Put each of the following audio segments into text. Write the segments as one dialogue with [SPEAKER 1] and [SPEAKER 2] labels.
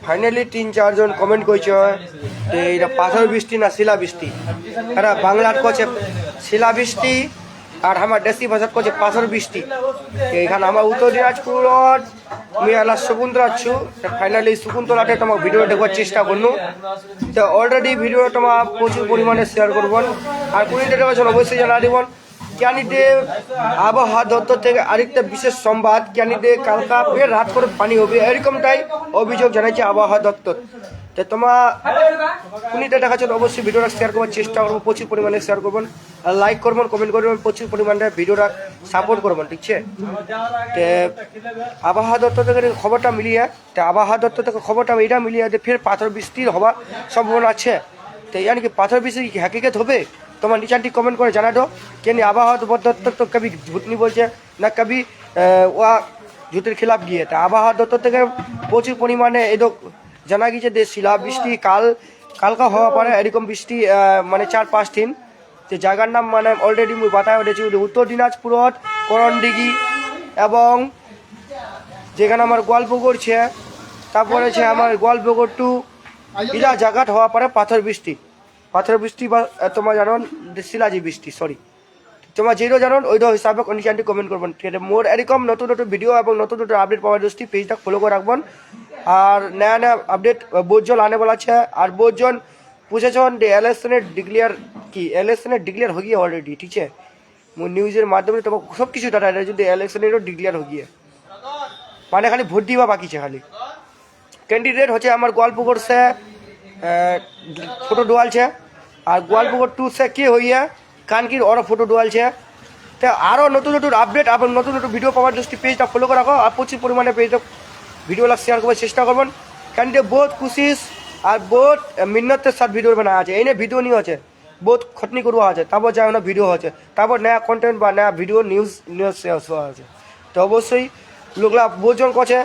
[SPEAKER 1] Finally 3-4 জন comment করছে যে এটা পাথর বৃষ্টি না শিলা বৃষ্টি। এরা বাংলার কছে শিলা বৃষ্টি আর আমার দেশি ভাষাত কছে পাথর বৃষ্টি। এখানে আমার উত্তর দিনাজপুর আমি এলা শকুন্তলা আছু। ফাইনালি শকুন্তলাতে তোমার ভিডিও দেখার চেষ্টা করলু। তো অলরেডি ভিডিও তোমার প্রচুর পরিমাণে শেয়ার করবেন আর কোনটা দেখাচ্ছেন অবশ্যই জানা দিবেন। ক্যানিতে আবহাওয়া দপ্তর থেকে আরেকটা বিশেষ সংবাদ, ক্যানিতে কালকা ফের রাত করে পানি হবে এরকমটাই অভিযোগ জানাইছে আবহাওয়া দপ্তর। তো তোমার কোনটা দেখাচ্ছেন অবশ্যই ভিডিওটা শেয়ার করার চেষ্টা করবো, প্রচুর পরিমাণে শেয়ার করবেন, লাইক করবেন, কমেন্ট করবেন, প্রচুর পরিমাণে ভিডিওটা সাপোর্ট করবেন, ঠিক আছে। তো আবহাওয়া দপ্তর থেকে খবরটা মিলিয়ে আবহাওয়া দপ্তর থেকে খবরটা এটা মিলিয়ে যে ফের পাথর বৃষ্টির হওয়ার সম্ভাবনা আছে। তো यानी कि पाथर बृष्टि की हकीकत होबे তোমার নিচানটি কমেন্ট করে জানা দো। কেন আবহাওয়া দপ্তর তো কবি ঝুট नहीं বলছে না কবি ওয়া ঝুটের খিলাফ গিয়ে। তা আবহাওয়া দপ্তর থেকে প্রচুর পরিমাণে এদো জানা গিয়েছে যে শিলা বৃষ্টি কালকা হওয়া পারে এরকম বৃষ্টি মানে 4-5 দিন। যে জায়গার নাম মানে অলরেডি মুই বাতায় উঠেছি উত্তর দিনাজপুরত করণডিগি এবং যেখানে আমার গোয়ালপুকুর ছে, তারপরে আছে আমার গোয়ালপুকুর টু ইলা জায়গাত হওয়া পারে পাথর বৃষ্টি বা তোমার জানো শিলাজি বৃষ্টি, সরি তোমার যেটা জানো ওইটা হিসাবে নিচানটি কমেন্ট করবেন। ঠিক আছে, মোর এরকম নতুন নতুন ভিডিও এবং নতুন নতুন আপডেট পাওয়ার দোস্তি পেজটা ফলো করে রাখবেন। আর নয়া নয়া আপডেট বহুজন আনে বলা আছে আর বহুজন পুছেছেন যে ইলেকশনের ডিক্লেয়ার হয়ে গিয়ে অলরেডি, ঠিক আছে। মোর নিউজের মাধ্যমে তোমার সব কিছু ডাটা যদি ইলেকশনেরও ডিক্লেয়ার হয়ে গিয়ে মানে খালি ভোট দিবা বাকি আছে। খালি कैंडिडेट होचे हमार गोवालपुकुर से फोटो डुआल छे और गोवालपुकुर 2 से के होइए कानकिर और फोटो डुआल छे। तो आरो नतून नतून अपडेट और नतून नतून भिडियो पाওয়ার दृष्टि पेजटा फलो করে রাখো আর প্রচুর পরিমাণে পেজটা ভিডিওটা শেয়ার করার চেষ্টা করবেন। कैंडिडेट बहुत कोशिश और बहुत मेहनत साथ वीडियो बनाया है। एने वीडियो नहीं होचे बहुत खटनी करवा আছে তারপর যায় না ভিডিও হচ্ছে তারপর নয়া কন্টেন্ট বা নয়া ভিডিও নিউজ শেয়ার হওয়া আছে। তো অবশ্যই লোকলা বহুজন কছে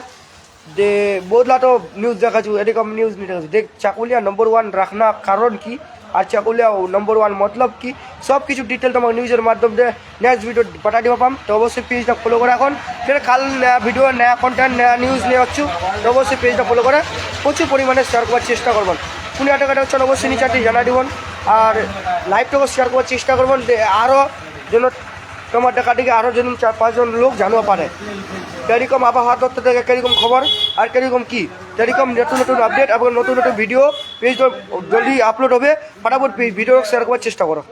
[SPEAKER 1] যে বদলা তো নিউজ দেখাচ্ছু এরকম নিউজ नहीं দেখাচ্ছু। দেখ চাকুলিয়া নম্বর 1 রাখনা কারণ কি আর চাকুলিয়া নম্বর 1 मतलब কি সব কিছু ডিটেল তোমার নিউজের মাধ্যমে নেক্সট ভিডিও পাঠিয়ে দিব পাম। তো অবশ্যই পেজটা ফলো করে রাখুন। ফের কাল নয়া ভিডিও নয়া কন্টেন্ট নয়া নিউজ নিয়ে আসছু। তো অবশ্যই পেজটা ফলো করে প্রচুর পরিমাণে শেয়ার করার চেষ্টা করবেন। কোন টাকাটা হচ্ছে অবশ্যই নিচাটি জানা দিবেন আর লাইভটাকে শেয়ার করার চেষ্টা করবেন আরও যেন তোমার টাকাটিকে আরও যেন 4-5 জন লোক জানতে পারে কিরকম আবহাওয়া দপ্তর থেকে কিরকম খবর আর কিরকম কি কিরকম নতুন নতুন আপডেট এবং নতুন নতুন ভিডিও পেজ জলদি আপলোড হবে। ফটাফট ভিডিও শেয়ার করার চেষ্টা করো।